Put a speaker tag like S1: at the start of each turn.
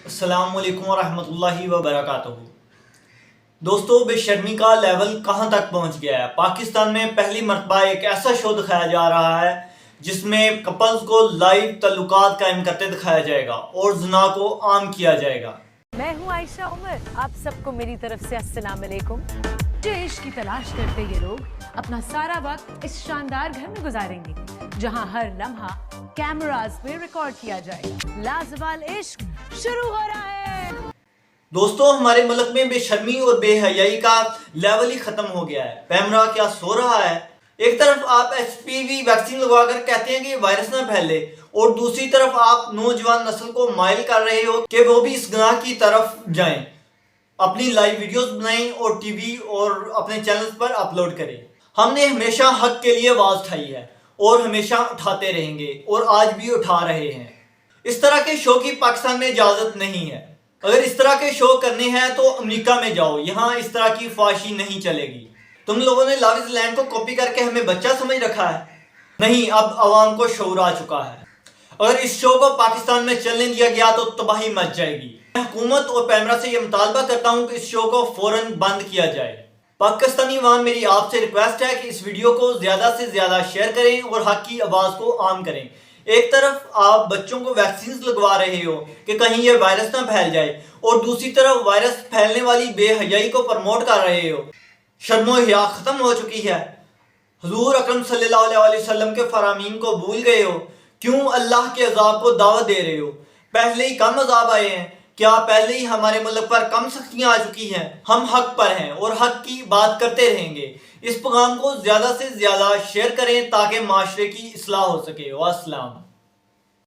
S1: السلام علیکم ورحمۃ اللہ وبرکاتہ۔ دوستو، بے شرمی کا لیول کہاں تک پہنچ گیا ہے؟ پاکستان میں پہلی مرتبہ ایک ایسا شو دکھایا جا رہا ہے جس میں کپلز کو لائیو تعلقات قائم کرتے دکھایا جائے گا اور زنا کو عام کیا جائے گا۔
S2: میں ہوں عائشہ عمر، آپ سب کو میری طرف سے السلام علیکم۔ جو عشق کی تلاش کرتے یہ لوگ اپنا سارا وقت اس شاندار گھر میں گزاریں گے جہاں ہر لمحہ کیمراز میں ریکارڈ کیا جائے گا۔ لازوال عشق شروع ہو رہا ہے۔
S1: دوستو، ہمارے ملک میں بے شرمی اور بے حیائی کا لیول ہی ختم ہو گیا ہے۔ پیمرا کیا سو رہا ہے؟ ایک طرف آپ ایچ پی وی ویکسین لگوا کر کہتے ہیں کہ وائرس نہ پھیلے، اور دوسری طرف آپ نوجوان نسل کو مائل کر رہے ہو کہ وہ بھی اس گناہ کی طرف جائیں، اپنی لائیو ویڈیوز بنائیں اور ٹی وی اور اپنے چینلز پر اپلوڈ کریں۔ ہم نے ہمیشہ حق کے لیے آواز اٹھائی ہے اور ہمیشہ اٹھاتے رہیں گے، اور آج بھی اٹھا رہے ہیں۔ اس طرح کے شو کی پاکستان میں اجازت نہیں ہے۔ اگر اس طرح کے شو کرنے ہیں تو امریکہ میں جاؤ، یہاں اس طرح کی فحاشی نہیں چلے گی۔ تم لوگوں نے لاوز لینڈ کو کاپی کر کے ہمیں بچہ سمجھ رکھا ہے؟ نہیں، اب عوام کو شعور آ چکا ہے۔ اگر اس شو کو پاکستان میں چلنے دیا گیا تو تباہی مچ جائے گی۔ میں حکومت اور پیمرا سے یہ مطالبہ کرتا ہوں کہ اس شو کو فوراً بند کیا جائے۔ پاکستانی عوام، میری آپ سے ریکویسٹ ہے کہ اس ویڈیو کو زیادہ سے زیادہ شیئر کریں اور حق کی آواز کو عام کریں۔ ایک طرف آپ بچوں کو ویکسینز لگوا رہے ہو کہ کہیں یہ وائرس نہ پھیل جائے، اور دوسری طرف وائرس پھیلنے والی بے حیائی کو پروموٹ کر رہے ہو۔ شرم و حیا ختم ہو چکی ہے۔ حضور اکرم صلی اللہ علیہ وسلم کے فرامین کو بھول گئے ہو؟ کیوں اللہ کے عذاب کو دعوت دے رہے ہو؟ پہلے ہی کم عذاب آئے ہیں، کیا پہلے ہی ہمارے ملک پر کم سختیاں آ چکی ہیں؟ ہم حق پر ہیں اور حق کی بات کرتے رہیں گے۔ اس پیغام کو زیادہ سے زیادہ شیئر کریں تاکہ معاشرے کی اصلاح ہو سکے۔ والسلام۔